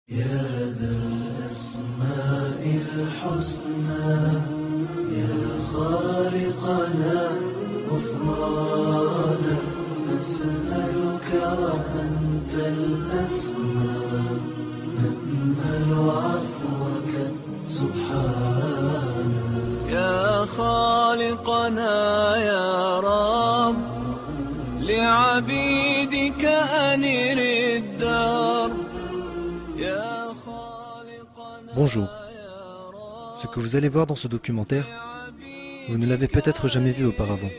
يا ذا الأسماء الحسنى يا خالقنا غفرانا نسألك وأنت الأسمى نأمل عفوك سبحانا يا خالقنا يا رب لعبيدك أنر الدار. Bonjour. Ce que vous allez voir dans ce documentaire, vous ne l'avez peut-être jamais vu auparavant.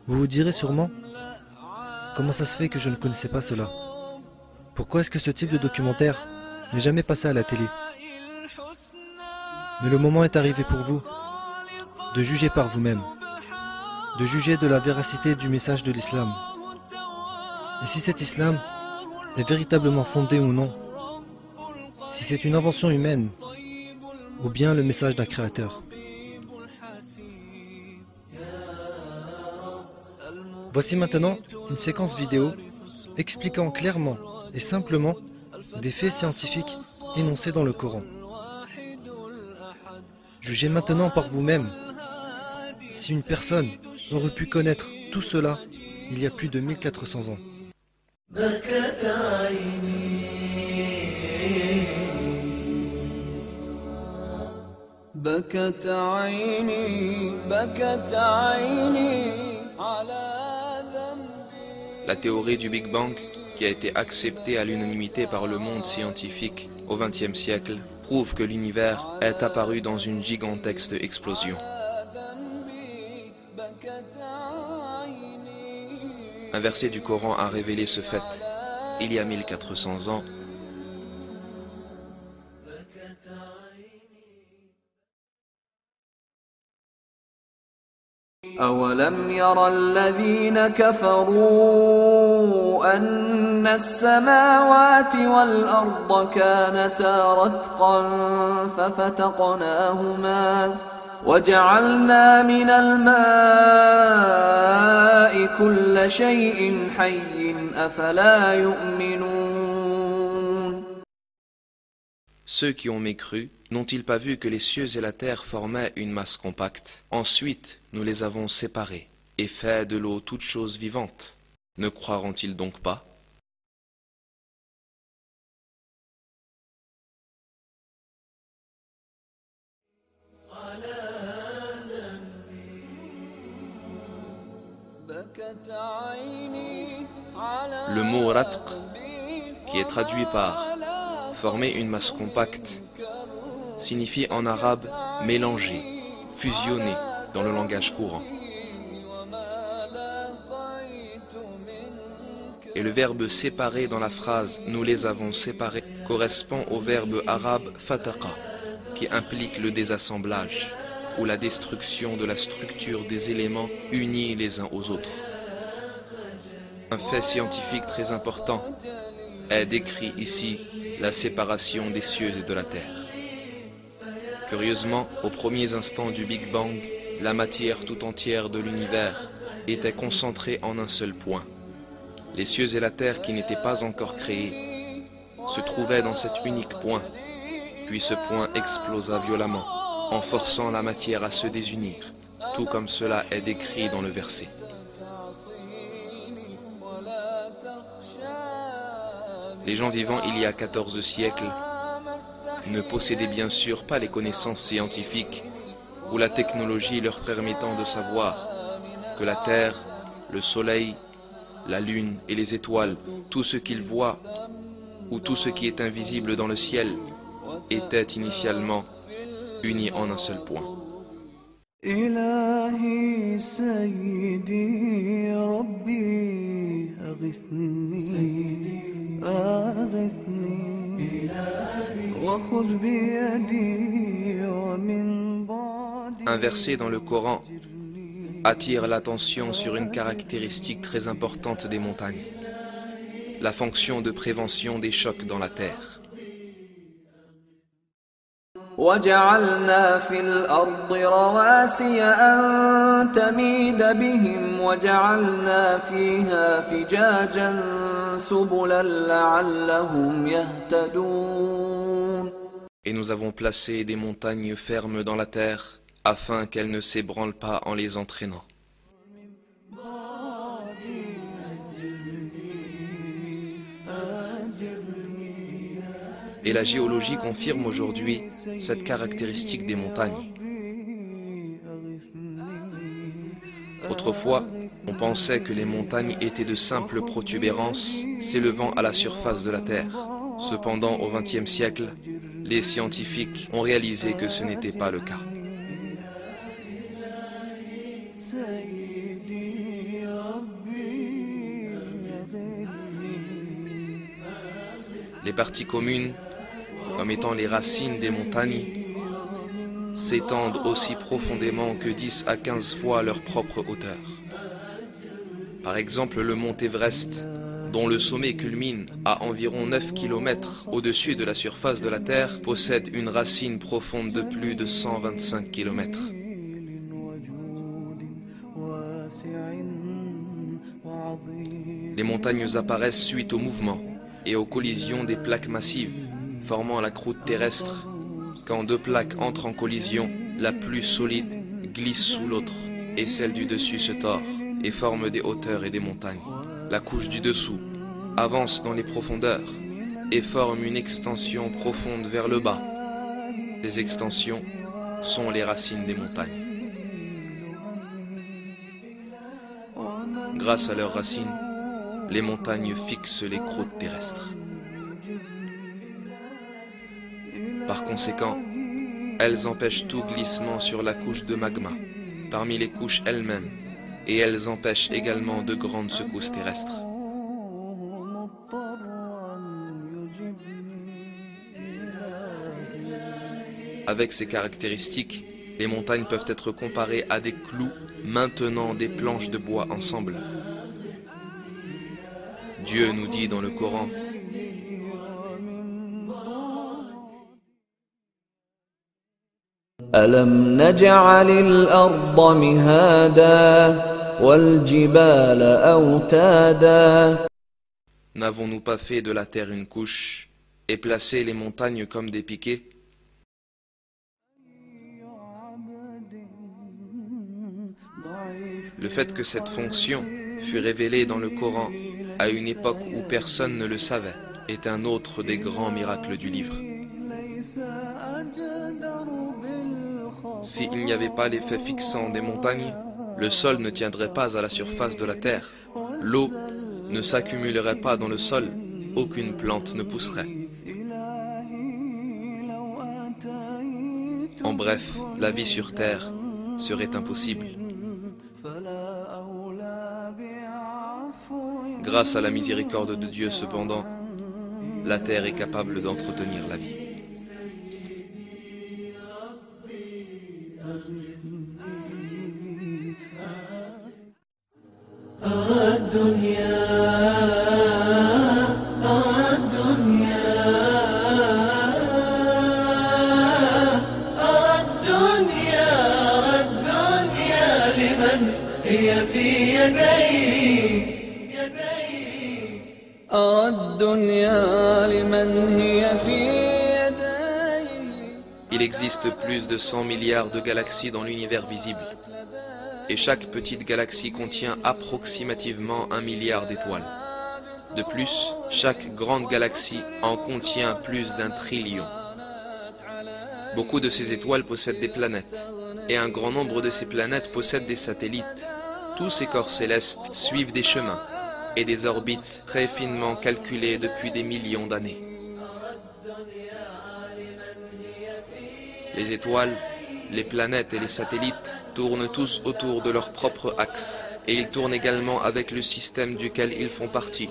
Vous vous direz sûrement, comment ça se fait que je ne connaissais pas cela? Pourquoi est-ce que ce type de documentaire n'est jamais passé à la télé? Mais le moment est arrivé pour vous de juger par vous-même, de juger de la véracité du message de l'islam. Et si cet islam est véritablement fondé ou non, si c'est une invention humaine ou bien le message d'un créateur. Voici maintenant une séquence vidéo expliquant clairement et simplement des faits scientifiques énoncés dans le Coran. Jugez maintenant par vous-même si une personne aurait pu connaître tout cela il y a plus de 1400 ans. بكت عيني بكت عيني بكت عيني على ذنبي. La théorie du Big Bang, qui a été acceptée à l'unanimité par le monde scientifique au XXe siècle, prouve que l'univers est apparu dans une gigantesque explosion. Un verset du Coran a révélé ce fait il y a 1400 ans. أولم ير الذين كفروا أن السماوات والأرض كانتا رتقا ففتقناهما وجعلنا من الماء كل شيء حي أفلا يؤمنون. Ceux qui ont mécru, n'ont-ils pas vu que les cieux et la terre formaient une masse compacte? Ensuite, nous les avons séparés et fait de l'eau toute chose vivante. Ne croiront-ils donc pas? Le mot ratq, qui est traduit par former une masse compacte, signifie en arabe mélanger, fusionner dans le langage courant. Et le verbe séparer dans la phrase nous les avons séparés correspond au verbe arabe fataqa, qui implique le désassemblage ou la destruction de la structure des éléments unis les uns aux autres. Un fait scientifique très important est décrit ici, la séparation des cieux et de la terre. Curieusement, aux premiers instants du Big Bang, la matière tout entière de l'univers était concentrée en un seul point. Les cieux et la terre qui n'étaient pas encore créés se trouvaient dans cet unique point, puis ce point explosa violemment, en forçant la matière à se désunir, tout comme cela est décrit dans le verset. Les gens vivant il y a 14 siècles ne possédaient bien sûr pas les connaissances scientifiques ou la technologie leur permettant de savoir que la Terre, le Soleil, la Lune et les étoiles, tout ce qu'ils voient ou tout ce qui est invisible dans le ciel était initialement unis en un seul point. إلهي سيدي ربي أغثني وخذ بيدي ومن بعدي. Un verset dans le Coran attire l'attention sur une caractéristique très importante des montagnes, la fonction de prévention des chocs dans la terre. وجعلنا في الأرض رواسي أن تميد بهم وجعلنا فيها فجاجا سبلا لعلهم يهتدون. Et nous avons placé des montagnes fermes dans la terre, afin qu'elles ne s'ébranlent pas en les entraînant. Et la géologie confirme aujourd'hui cette caractéristique des montagnes. Autrefois, on pensait que les montagnes étaient de simples protubérances s'élevant à la surface de la Terre. Cependant, au XXe siècle, les scientifiques ont réalisé que ce n'était pas le cas. Les parties communes, comme étant les racines des montagnes, s'étendent aussi profondément que 10 à 15 fois leur propre hauteur. Par exemple, le mont Everest, dont le sommet culmine à environ 9 km au-dessus de la surface de la Terre, possède une racine profonde de plus de 125 km. Les montagnes apparaissent suite au mouvement et aux collisions des plaques massives formant la croûte terrestre. Quand deux plaques entrent en collision, la plus solide glisse sous l'autre et celle du dessus se tord et forme des hauteurs et des montagnes. La couche du dessous avance dans les profondeurs et forme une extension profonde vers le bas. Ces extensions sont les racines des montagnes. Grâce à leurs racines, les montagnes fixent les croûtes terrestres. Par conséquent, elles empêchent tout glissement sur la couche de magma, parmi les couches elles-mêmes, et elles empêchent également de grandes secousses terrestres. Avec ces caractéristiques, les montagnes peuvent être comparées à des clous maintenant des planches de bois ensemble. Dieu nous dit dans le Coran: ألم نجعل الأرض مهادا والجبال أوتادا. N'avons-nous pas fait de la terre une couche et placé les montagnes comme des piquets? Le fait que cette fonction fut révélée dans le Coran à une époque où personne ne le savait est un autre des grands miracles du livre. S'il n'y avait pas l'effet fixant des montagnes, le sol ne tiendrait pas à la surface de la terre, l'eau ne s'accumulerait pas dans le sol, aucune plante ne pousserait. En bref, la vie sur terre serait impossible. Grâce à la miséricorde de Dieu, cependant, la terre est capable d'entretenir la vie. Il existe plus de 100 milliards de galaxies dans l'univers visible. Et chaque petite galaxie contient approximativement 1 milliard d'étoiles. De plus, chaque grande galaxie en contient plus d'1 trillion. Beaucoup de ces étoiles possèdent des planètes, et un grand nombre de ces planètes possèdent des satellites. Tous ces corps célestes suivent des chemins et des orbites très finement calculées depuis des millions d'années. Les étoiles, les planètes et les satellites tournent tous autour de leur propre axe, et ils tournent également avec le système duquel ils font partie.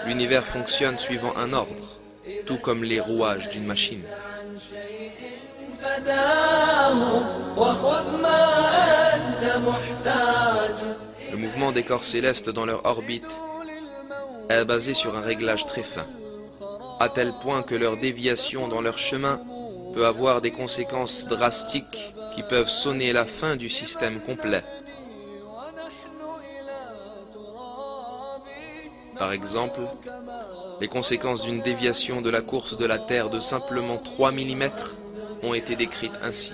L'univers fonctionne suivant un ordre, tout comme les rouages d'une machine. Le mouvement des corps célestes dans leur orbite est basée sur un réglage très fin, à tel point que leur déviation dans leur chemin peut avoir des conséquences drastiques qui peuvent sonner la fin du système complet. Par exemple, les conséquences d'une déviation de la course de la Terre de simplement 3 mm ont été décrites ainsi.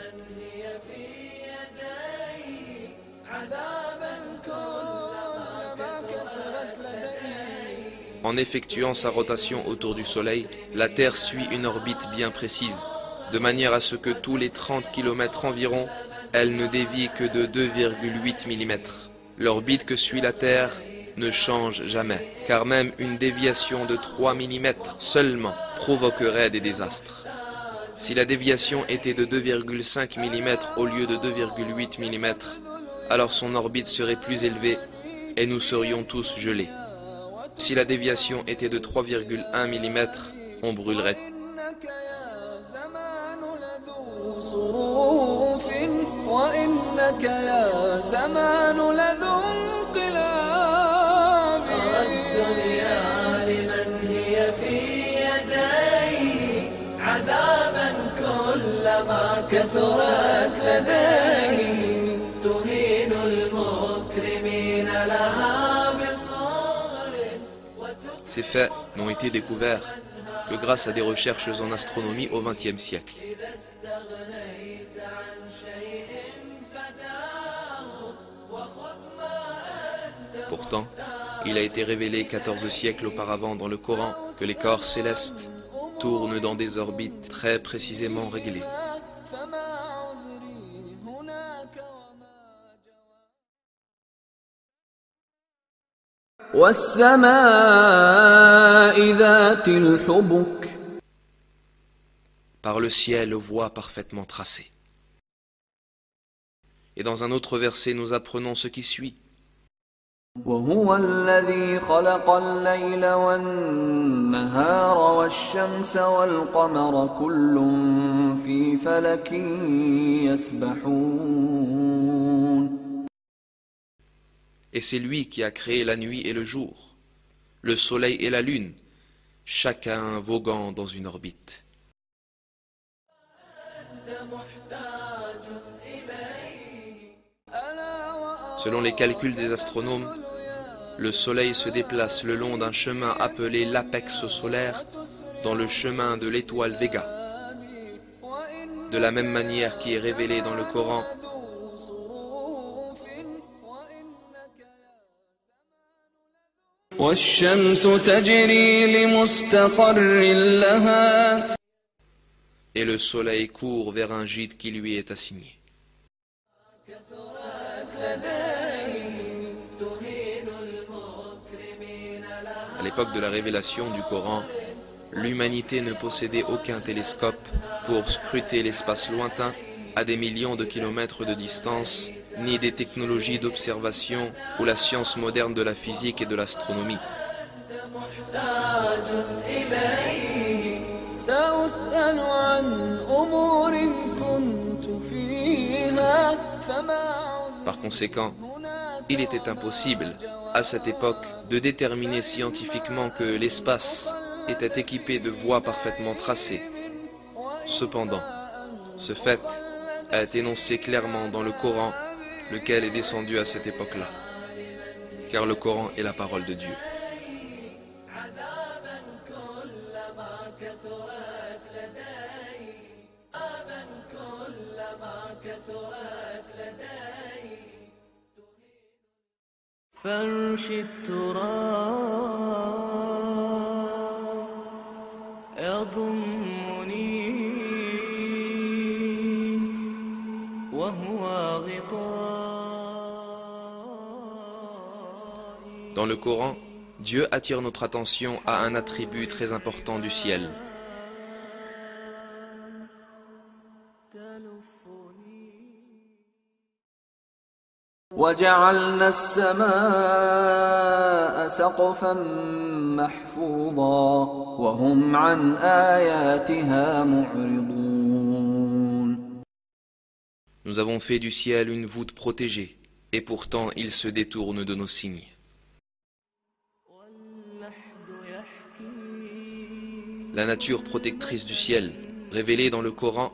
En effectuant sa rotation autour du Soleil, la Terre suit une orbite bien précise, de manière à ce que tous les 30 km environ, elle ne dévie que de 2,8 mm. L'orbite que suit la Terre ne change jamais, car même une déviation de 3 mm seulement provoquerait des désastres. Si la déviation était de 2,5 mm au lieu de 2,8 mm, alors son orbite serait plus élevée et nous serions tous gelés. Si la déviation était de 3,1 mm, on brûlerait. Ces faits n'ont été découverts que grâce à des recherches en astronomie au XXe siècle. Pourtant, il a été révélé 14 siècles auparavant dans le Coran que les corps célestes tournent dans des orbites très précisément réglées. Par le ciel aux voies parfaitement tracées. Et dans un autre verset, nous apprenons ce qui suit. وهو الذي خلق الليل والنهار والشمس والقمر كل في فلك يسبحون. Et c'est lui qui a créé la nuit et le jour, le soleil et la lune, chacun voguant dans une orbite. Selon les calculs des astronomes, le soleil se déplace le long d'un chemin appelé l'apex solaire dans le chemin de l'étoile Vega. De la même manière qui est révélé dans le Coran, et le soleil court vers un gîte qui lui est assigné. À l'époque de la révélation du Coran, l'humanité ne possédait aucun télescope pour scruter l'espace lointain à des millions de kilomètres de distance, ni des technologies d'observation ou la science moderne de la physique et de l'astronomie. Par conséquent, il était impossible, à cette époque, de déterminer scientifiquement que l'espace était équipé de voies parfaitement tracées. Cependant, ce fait a été énoncé clairement dans le Coran, lequel est descendu à cette époque-là, car le Coran est la parole de Dieu. فرش التراب يضمني وهو غطائي. Dans le Coran, Dieu attire notre attention à un attribut très important du ciel. وجعلنا السماء سقفا محفوظا وهم عن آياتها معرضون. Nous avons fait du ciel une voûte protégée, et pourtant ils se détournent de nos signes. La nature protectrice du ciel, révélée dans le Coran,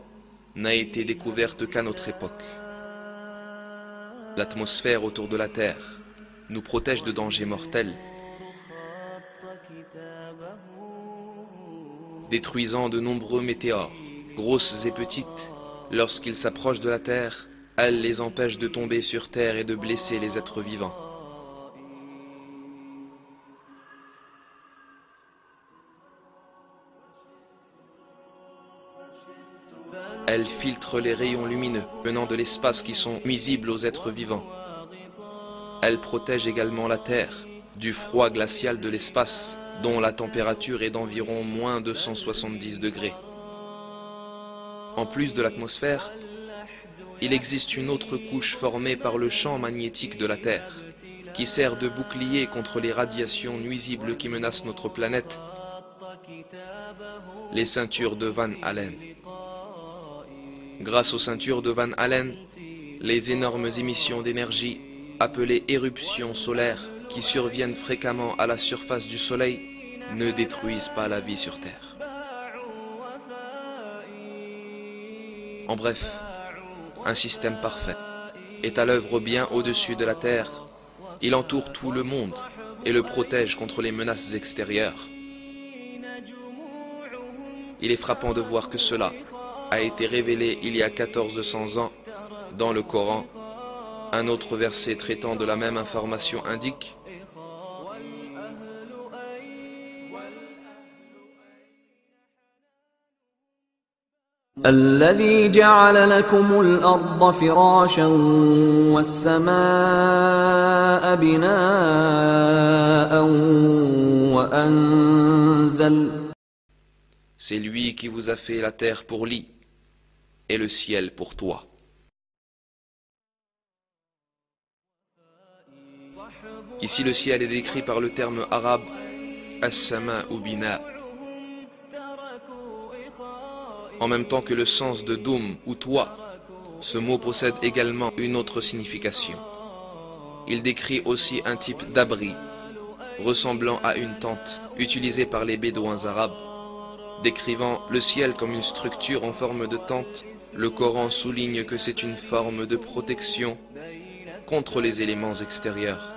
n'a été découverte qu'à notre époque. L'atmosphère autour de la Terre nous protège de dangers mortels, détruisant de nombreux météores, grosses et petites. Lorsqu'ils s'approchent de la Terre, elles les empêchent de tomber sur Terre et de blesser les êtres vivants. Elles filtrent les rayons lumineux venant de l'espace qui sont nuisibles aux êtres vivants. Elles protègent également la Terre du froid glacial de l'espace, dont la température est d'environ moins 270 degrés. En plus de l'atmosphère, il existe une autre couche formée par le champ magnétique de la Terre, qui sert de bouclier contre les radiations nuisibles qui menacent notre planète, les ceintures de Van Allen. Grâce aux ceintures de Van Allen, les énormes émissions d'énergie, appelées éruptions solaires, qui surviennent fréquemment à la surface du Soleil, ne détruisent pas la vie sur Terre. En bref, un système parfait est à l'œuvre bien au-dessus de la Terre. Il entoure tout le monde et le protège contre les menaces extérieures. Il est frappant de voir que cela a été révélé il y a 1400 ans dans le Coran. Un autre verset traitant de la même information indique: الذي جعل لكم الأرض فراشا والسماء بناء وأنزل. C'est lui qui vous a fait la terre pour lit et le ciel pour toit. Ici le ciel est décrit par le terme arabe as-sama ou bina, en même temps que le sens de doum ou toit. Ce mot possède également une autre signification. Il décrit aussi un type d'abri ressemblant à une tente utilisée par les bédouins arabes. Décrivant le ciel comme une structure en forme de tente, le Coran souligne que c'est une forme de protection contre les éléments extérieurs.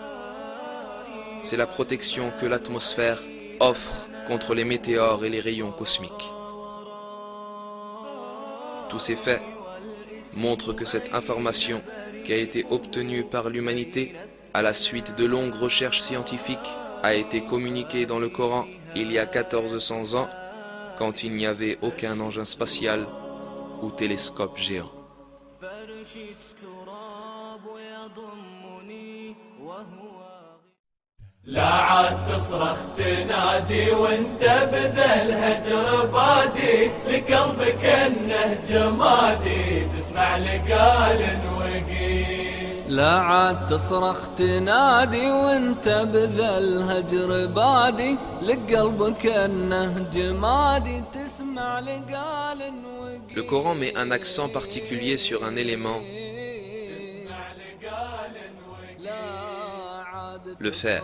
C'est la protection que l'atmosphère offre contre les météores et les rayons cosmiques. Tous ces faits montrent que cette information qui a été obtenue par l'humanité à la suite de longues recherches scientifiques a été communiquée dans le Coran il y a 1400 ans, quand il n'y avait aucun engin spatial ou télescope géant. لا عاد تصرخ تنادي وانت بذا الهجر بادي لقلبك انه جمادي تسمع لقال وقيل. لا عاد تصرخ تنادي وانت بذا الهجر بادي لقلبك انه جمادي تسمع لقال وقيل. Le Coran met un accent particulier sur un élément, le fer.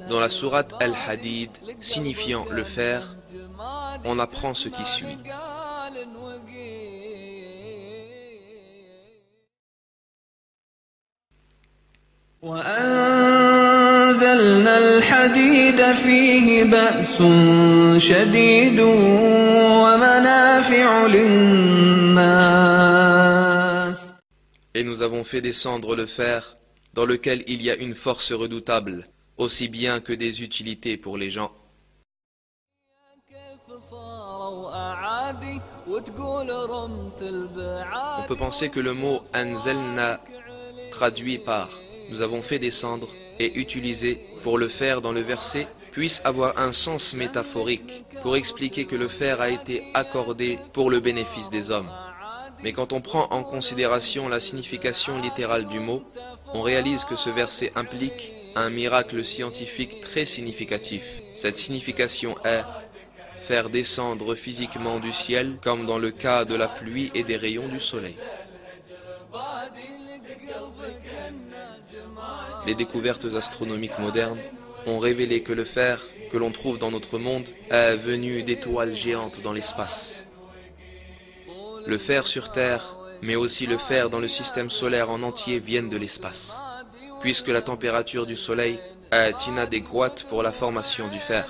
Dans la sourate Al-Hadid, signifiant le fer, on apprend ce qui suit. وأنزلنا الحديد فيه بأس شديد ومنافع للناس. Et nous avons fait descendre le fer, dans lequel il y a une force redoutable, aussi bien que des utilités pour les gens. On peut penser que le mot « anzalna » traduit par « nous avons fait descendre » et utilisé pour le fer dans le verset puisse avoir un sens métaphorique pour expliquer que le fer a été accordé pour le bénéfice des hommes. Mais quand on prend en considération la signification littérale du mot, on réalise que ce verset implique un miracle scientifique très significatif. Cette signification est faire descendre physiquement du ciel, comme dans le cas de la pluie et des rayons du soleil. Les découvertes astronomiques modernes ont révélé que le fer que l'on trouve dans notre monde est venu d'étoiles géantes dans l'espace. Le fer sur Terre, mais aussi le fer dans le système solaire en entier viennent de l'espace, puisque la température du Soleil est inadéquate pour la formation du fer.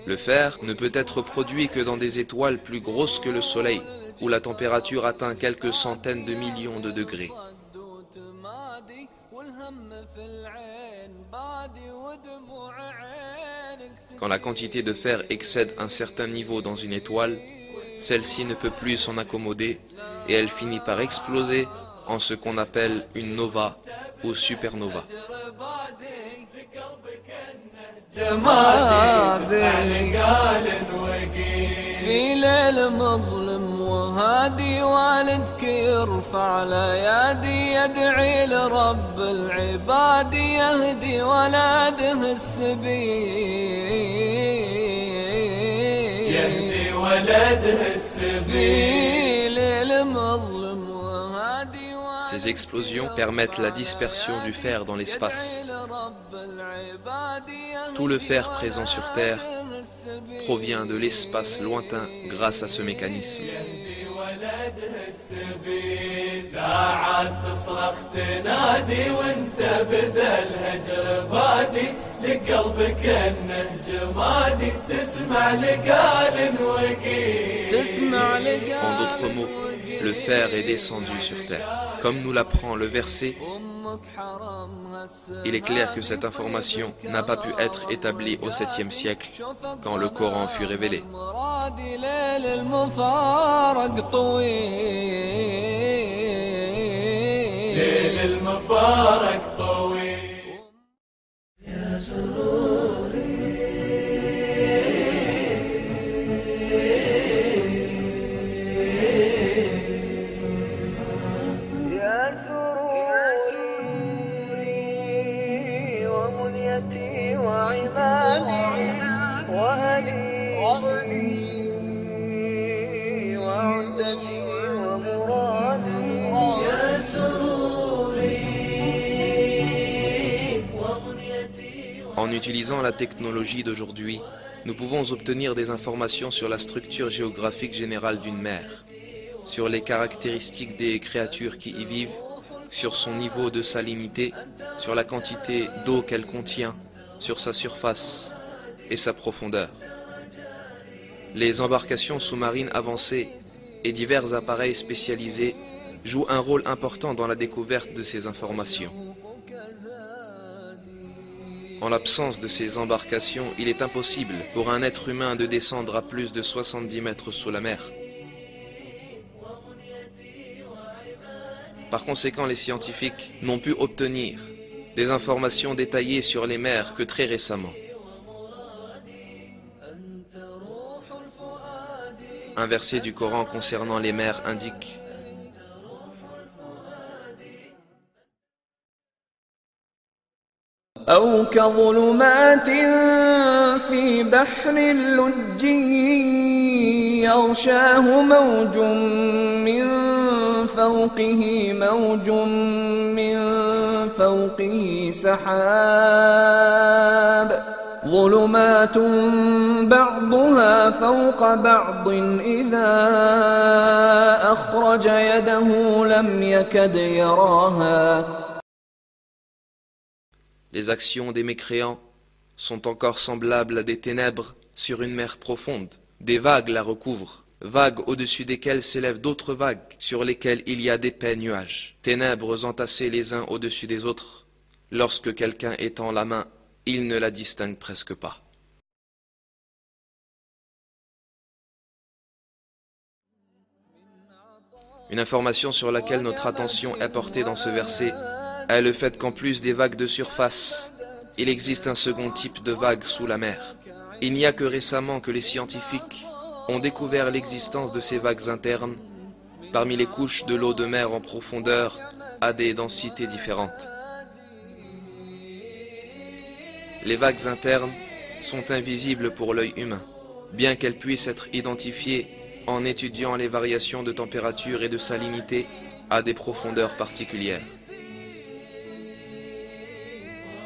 Le fer ne peut être produit que dans des étoiles plus grosses que le Soleil, où la température atteint quelques centaines de millions de degrés. Quand la quantité de fer excède un certain niveau dans une étoile, celle-ci ne peut plus s'en accommoder et elle finit par exploser en ce qu'on appelle une nova ou supernova. في ليل مظلم وهادي والدك يرفع الايادي يدعي لرب العباد يهدي ولده السبيل يهدي ولده السبيل ليل مظلم وهادي Ces explosions permettent la dispersion du fer dans l'espace. Tout le fer présent sur Terre provient de l'espace lointain grâce à ce mécanisme. لا عاد تصرخ تنادي وانت بذا الهجر بادي لقلبك انه جمادي تسمع لقال وقيل تسمع En d'autres mots, le fer est descendu sur terre. Comme nous l'apprend le verset, il est clair que cette information n'a pas pu être établie au 7e siècle, quand le Coran fut révélé. ليل المفارق طويل En utilisant la technologie d'aujourd'hui, nous pouvons obtenir des informations sur la structure géographique générale d'une mer, sur les caractéristiques des créatures qui y vivent, sur son niveau de salinité, sur la quantité d'eau qu'elle contient, sur sa surface et sa profondeur. Les embarcations sous-marines avancées et divers appareils spécialisés jouent un rôle important dans la découverte de ces informations. En l'absence de ces embarcations, il est impossible pour un être humain de descendre à plus de 70 mètres sous la mer. Par conséquent, les scientifiques n'ont pu obtenir des informations détaillées sur les mers que très récemment. Un verset du Coran concernant les mers indique: أو كظلمات في بحر اللج يغشاه موج من فوقه موج من فوقه سحاب ظلمات بعضها فوق بعض إذا أخرج يده لم يكد يراها. Les actions des mécréants sont encore semblables à des ténèbres sur une mer profonde. Des vagues la recouvrent, vagues au-dessus desquelles s'élèvent d'autres vagues, sur lesquelles il y a d'épais nuages. Ténèbres entassées les uns au-dessus des autres. Lorsque quelqu'un étend la main, il ne la distingue presque pas. Une information sur laquelle notre attention est portée dans ce verset est le fait qu'en plus des vagues de surface, il existe un second type de vagues sous la mer. Il n'y a que récemment que les scientifiques ont découvert l'existence de ces vagues internes parmi les couches de l'eau de mer en profondeur à des densités différentes. Les vagues internes sont invisibles pour l'œil humain, bien qu'elles puissent être identifiées en étudiant les variations de température et de salinité à des profondeurs particulières.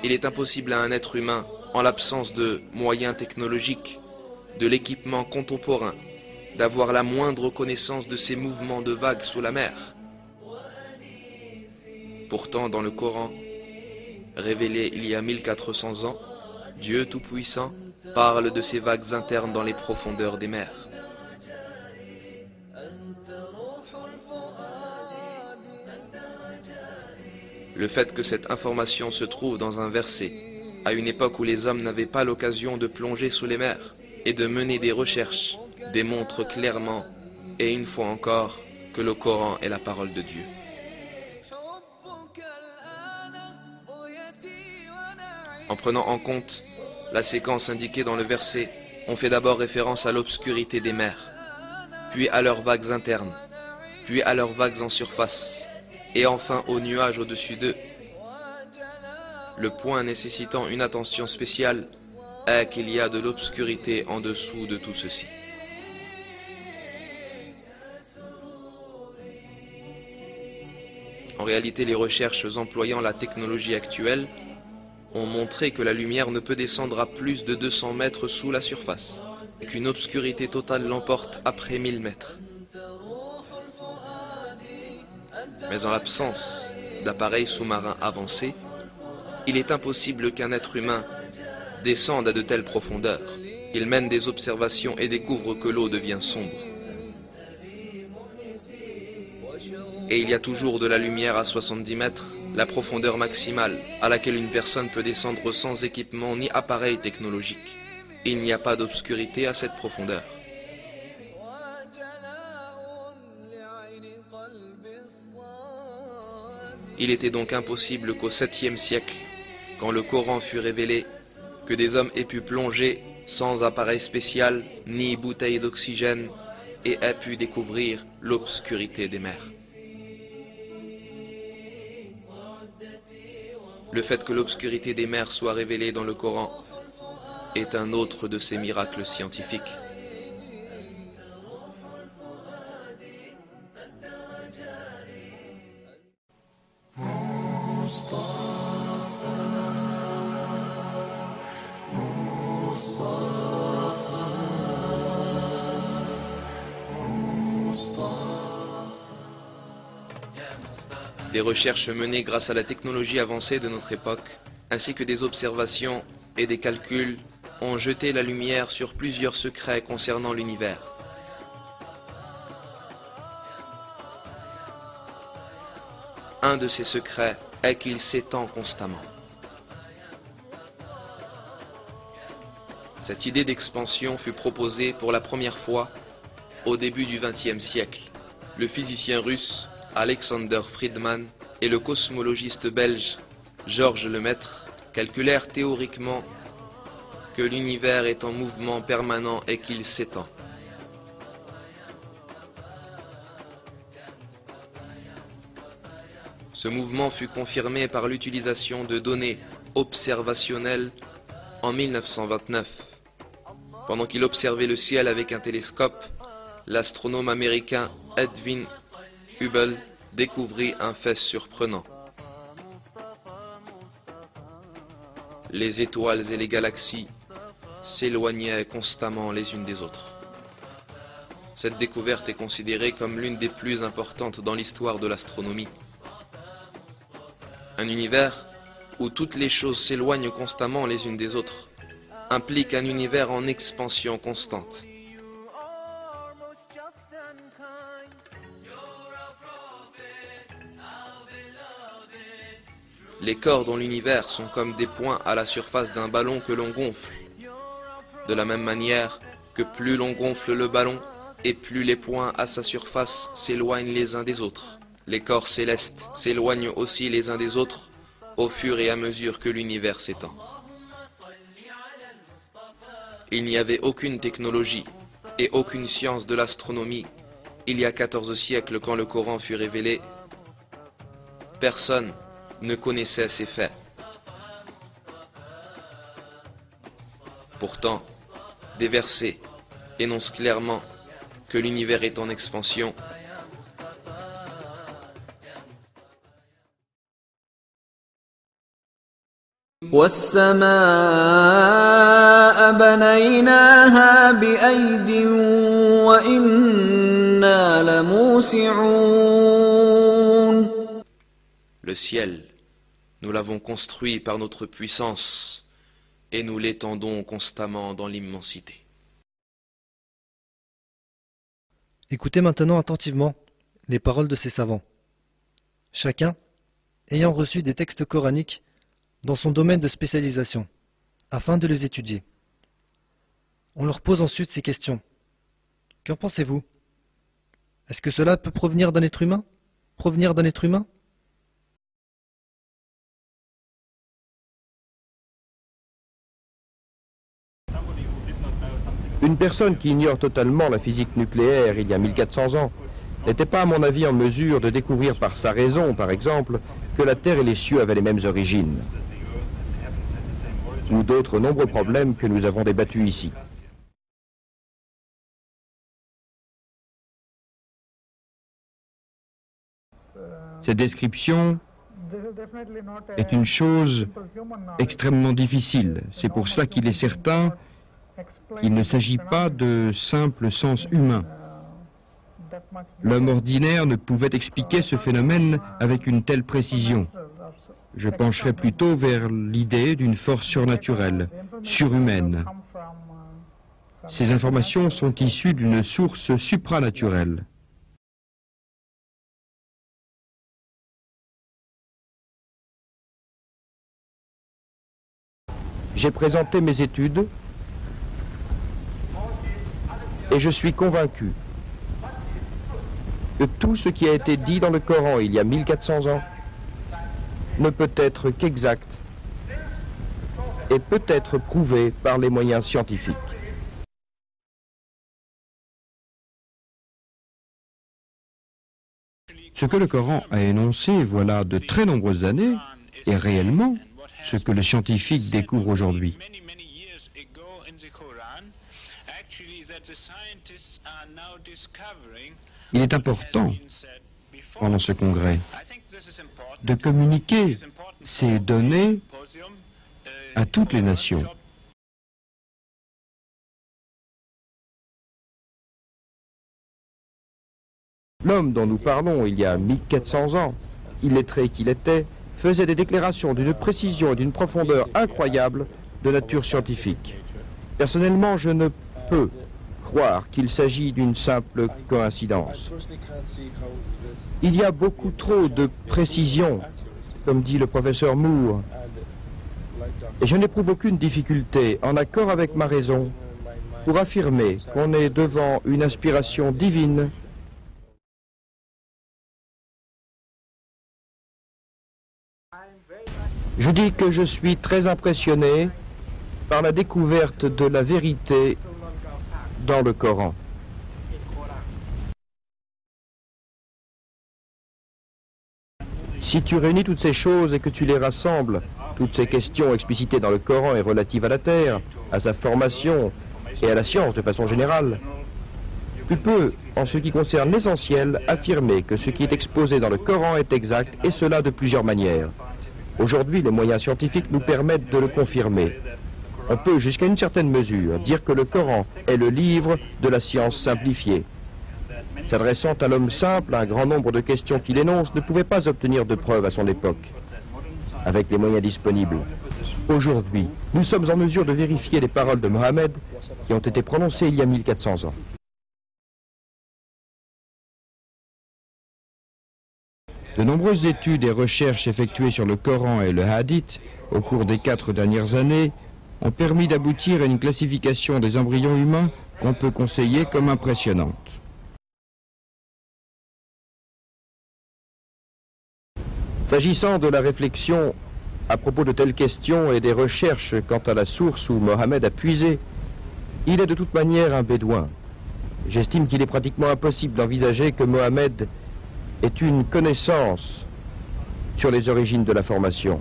Il est impossible à un être humain, en l'absence de moyens technologiques, de l'équipement contemporain, d'avoir la moindre connaissance de ces mouvements de vagues sous la mer. Pourtant, dans le Coran, révélé il y a 1400 ans, Dieu Tout-Puissant parle de ces vagues internes dans les profondeurs des mers. Le fait que cette information se trouve dans un verset, à une époque où les hommes n'avaient pas l'occasion de plonger sous les mers et de mener des recherches, démontre clairement, et une fois encore, que le Coran est la parole de Dieu. En prenant en compte la séquence indiquée dans le verset, on fait d'abord référence à l'obscurité des mers, puis à leurs vagues internes, puis à leurs vagues en surface, et enfin aux nuages au-dessus d'eux. Le point nécessitant une attention spéciale est qu'il y a de l'obscurité en dessous de tout ceci. En réalité, les recherches employant la technologie actuelle ont montré que la lumière ne peut descendre à plus de 200 mètres sous la surface, et qu'une obscurité totale l'emporte après 1000 mètres. Mais en l'absence d'appareils sous-marins avancés, il est impossible qu'un être humain descende à de telles profondeurs. Il mène des observations et découvre que l'eau devient sombre. Et il y a toujours de la lumière à 70 mètres, la profondeur maximale à laquelle une personne peut descendre sans équipement ni appareil technologique. Il n'y a pas d'obscurité à cette profondeur. Il était donc impossible qu'au 7e siècle, quand le Coran fut révélé, que des hommes aient pu plonger sans appareil spécial ni bouteille d'oxygène et aient pu découvrir l'obscurité des mers. Le fait que l'obscurité des mers soit révélée dans le Coran est un autre de ces miracles scientifiques. Des recherches menées grâce à la technologie avancée de notre époque, ainsi que des observations et des calculs, ont jeté la lumière sur plusieurs secrets concernant l'univers. Un de ces secrets est qu'il s'étend constamment. Cette idée d'expansion fut proposée pour la première fois au début du XXe siècle. Le physicien russe Alexander Friedman et le cosmologiste belge Georges Lemaître calculèrent théoriquement que l'univers est en mouvement permanent et qu'il s'étend. Ce mouvement fut confirmé par l'utilisation de données observationnelles en 1929. Pendant qu'il observait le ciel avec un télescope, l'astronome américain Edwin Hubble découvrit un fait surprenant. Les étoiles et les galaxies s'éloignaient constamment les unes des autres. Cette découverte est considérée comme l'une des plus importantes dans l'histoire de l'astronomie. Un univers où toutes les choses s'éloignent constamment les unes des autres implique un univers en expansion constante. Les corps dans l'univers sont comme des points à la surface d'un ballon que l'on gonfle. De la même manière que plus l'on gonfle le ballon et plus les points à sa surface s'éloignent les uns des autres. Les corps célestes s'éloignent aussi les uns des autres au fur et à mesure que l'univers s'étend. Il n'y avait aucune technologie et aucune science de l'astronomie il y a 14 siècles quand le Coran fut révélé. Personne ne connaissait ces faits. Pourtant, des versets énoncent clairement que l'univers est en expansion والسماء بنيناها بأيد وإنا لموسعون. Le ciel, nous l'avons construit par notre puissance et nous l'étendons constamment dans l'immensité. Écoutez maintenant attentivement les paroles de ces savants. Chacun ayant reçu des textes coraniques dans son domaine de spécialisation, afin de les étudier. On leur pose ensuite ces questions. Qu'en pensez-vous? Est-ce que cela peut provenir d'un être humain? Provenir d'un être humain? Une personne qui ignore totalement la physique nucléaire il y a 1400 ans n'était pas à mon avis en mesure de découvrir par sa raison, par exemple, que la Terre et les cieux avaient les mêmes origines, ou d'autres nombreux problèmes que nous avons débattus ici. Cette description est une chose extrêmement difficile. C'est pour cela qu'il est certain qu'il ne s'agit pas de simple sens humain. L'homme ordinaire ne pouvait expliquer ce phénomène avec une telle précision. Je pencherai plutôt vers l'idée d'une force surnaturelle, surhumaine. Ces informations sont issues d'une source supranaturelle. J'ai présenté mes études et je suis convaincu que tout ce qui a été dit dans le Coran il y a 1400 ans ne peut être qu'exact et peut être prouvé par les moyens scientifiques. Ce que le Coran a énoncé voilà de très nombreuses années est réellement ce que le scientifique découvre aujourd'hui. Il est important, pendant ce congrès, de communiquer ces données à toutes les nations. L'homme dont nous parlons il y a 1400 ans, illettré qu'il était, faisait des déclarations d'une précision et d'une profondeur incroyables de nature scientifique. Personnellement, je ne peux croire qu'il s'agit d'une simple coïncidence. Il y a beaucoup trop de précision, comme dit le professeur Moore, et je n'éprouve aucune difficulté, en accord avec ma raison, pour affirmer qu'on est devant une inspiration divine. Je dis que je suis très impressionné par la découverte de la vérité dans le Coran. Si tu réunis toutes ces choses et que tu les rassembles, toutes ces questions explicitées dans le Coran et relatives à la Terre, à sa formation et à la science de façon générale, tu peux, en ce qui concerne l'essentiel, affirmer que ce qui est exposé dans le Coran est exact, et cela de plusieurs manières. Aujourd'hui, les moyens scientifiques nous permettent de le confirmer. On peut, jusqu'à une certaine mesure, dire que le Coran est le livre de la science simplifiée. S'adressant à l'homme simple, un grand nombre de questions qu'il énonce ne pouvait pas obtenir de preuves à son époque, avec les moyens disponibles. Aujourd'hui, nous sommes en mesure de vérifier les paroles de Mohammed qui ont été prononcées il y a 1400 ans. De nombreuses études et recherches effectuées sur le Coran et le Hadith au cours des 4 dernières années ont permis d'aboutir à une classification des embryons humains qu'on peut conseiller comme impressionnante. S'agissant de la réflexion à propos de telles questions et des recherches quant à la source où Mohammed a puisé, il est de toute manière un bédouin. J'estime qu'il est pratiquement impossible d'envisager que Mohammed ait une connaissance sur les origines de la formation.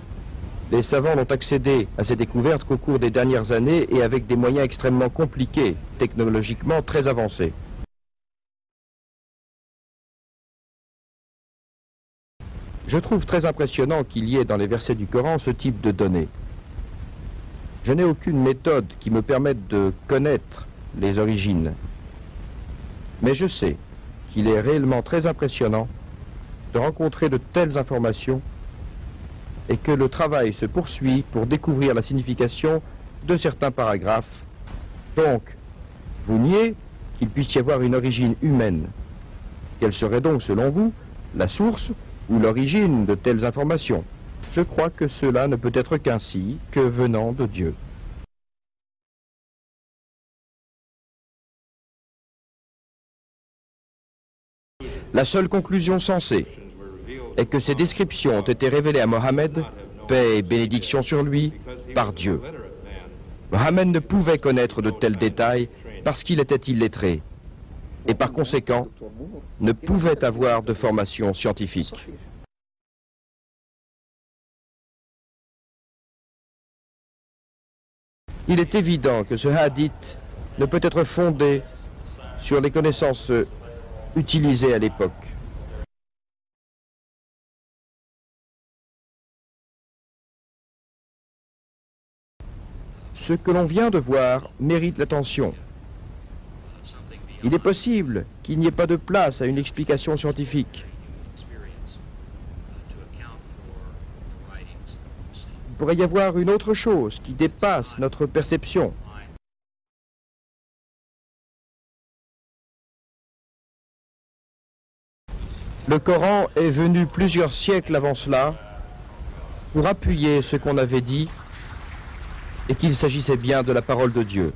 Les savants n'ont accédé à ces découvertes qu'au cours des dernières années et avec des moyens extrêmement compliqués, technologiquement très avancés. Je trouve très impressionnant qu'il y ait dans les versets du Coran ce type de données. Je n'ai aucune méthode qui me permette de connaître les origines. Mais je sais qu'il est réellement très impressionnant de rencontrer de telles informations et que le travail se poursuit pour découvrir la signification de certains paragraphes. Donc, vous niez qu'il puisse y avoir une origine humaine. Quelle serait donc, selon vous, la source ou l'origine de telles informations? Je crois que cela ne peut être qu'ainsi que venant de Dieu. La seule conclusion sensée est que ces descriptions ont été révélées à Mohammed, paix et bénédiction sur lui, par Dieu. Mohammed ne pouvait connaître de tels détails parce qu'il était illettré et par conséquent ne pouvait avoir de formation scientifique. Il est évident que ce hadith ne peut être fondé sur les connaissances utilisées à l'époque. Ce que l'on vient de voir mérite l'attention. Il est possible qu'il n'y ait pas de place à une explication scientifique. Il pourrait y avoir une autre chose qui dépasse notre perception. Le Coran est venu plusieurs siècles avant cela pour appuyer ce qu'on avait dit et qu'il s'agissait bien de la parole de Dieu.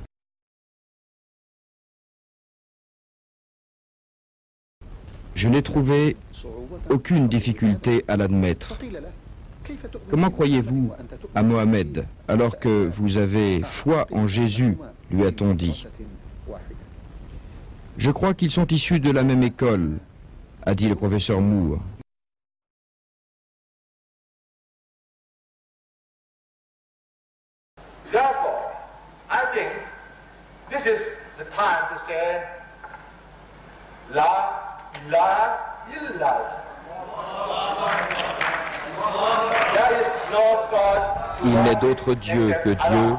Je n'ai trouvé aucune difficulté à l'admettre. Comment croyez-vous à Mohammed alors que vous avez foi en Jésus, lui a-t-on dit. Je crois qu'ils sont issus de la même école, a dit le professeur Moore. Therefore, I think this is the time to say, La ilaha illallah. There is no God. Il n'est d'autre Dieu que Dieu,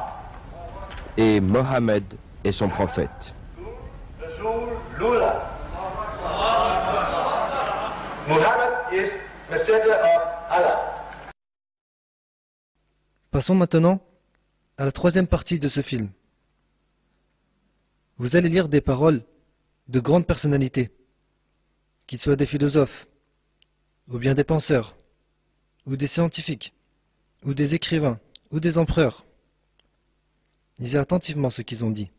et Mohammed est son prophète. Rasulullah. Muhammad is messenger of Allah. Passons maintenant à la troisième partie de ce film. Vous allez lire des paroles de grandes personnalités, qu'ils soient des philosophes, ou bien des penseurs, ou des scientifiques, ou des écrivains, ou des empereurs. Lisez attentivement ce qu'ils ont dit.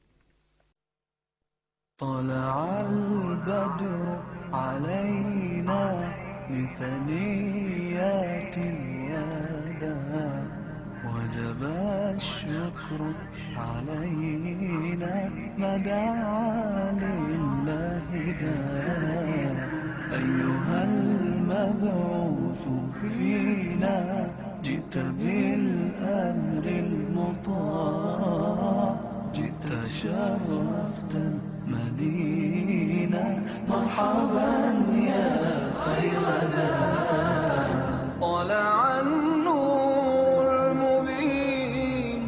طلع البدر علينا من ثنيات الوداع وجب الشكر علينا ما دعا لله داع أيها المبعوث فينا جئت بالأمر المطاع جئت شرفت المدينة مرحبا يا خير داع طلع النور المبين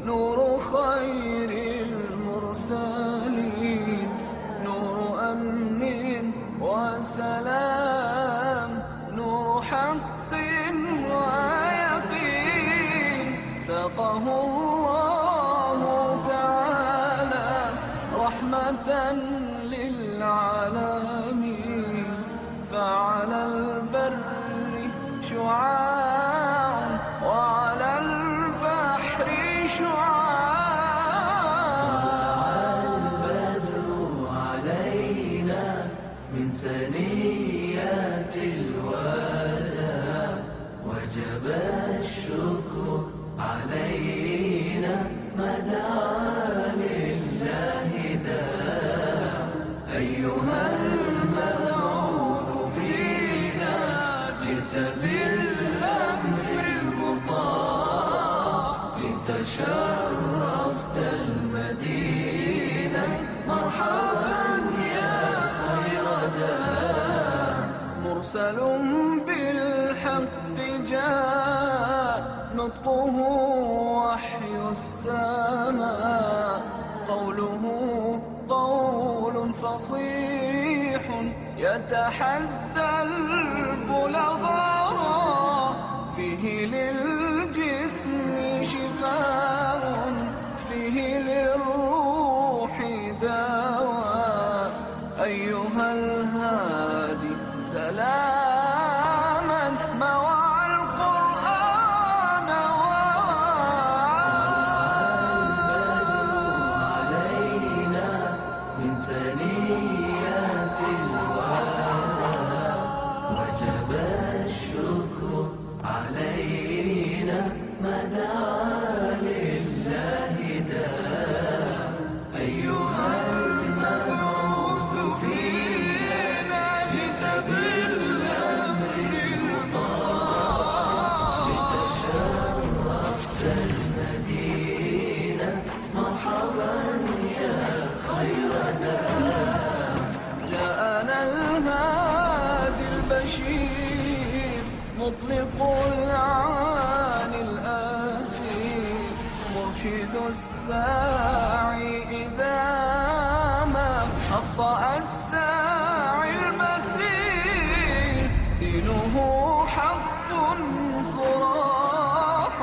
نور خير المرسلين نور أمن وسلام نور حق ويقين سقه الله تعالى رحمة للعالمين فعلى البر شعاع وعلى البحر شعاع البدر علينا من ثنيات الوداع وجب الشكر علينا ما دعا لله داع أيها المبعوث فينا جئت بالأمر المطاع جئت شرفت المدينة مرحبا يا خير داع مرسل بالحق جاء نطقه وحي السماء قوله قول فصيح يتحدى البلغاء فيه للجسم شفاء فيه للروح دواء أيها الهادي سلاما مع القرآن علينا من ثنيات الوداع وجب الشكر علينا ما دعا لله داع أيها المبعوث فينا جئت بالأمر المطاع جئت شرفت المدينة مرحبا يا خير داع جاءنا الهادي البشير مطلق العاني الأسير مرشد الساعي إذا ما أخطأ الساعي المسير دينه حق صراح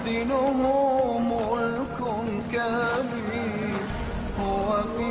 دينه ملك كبير هو في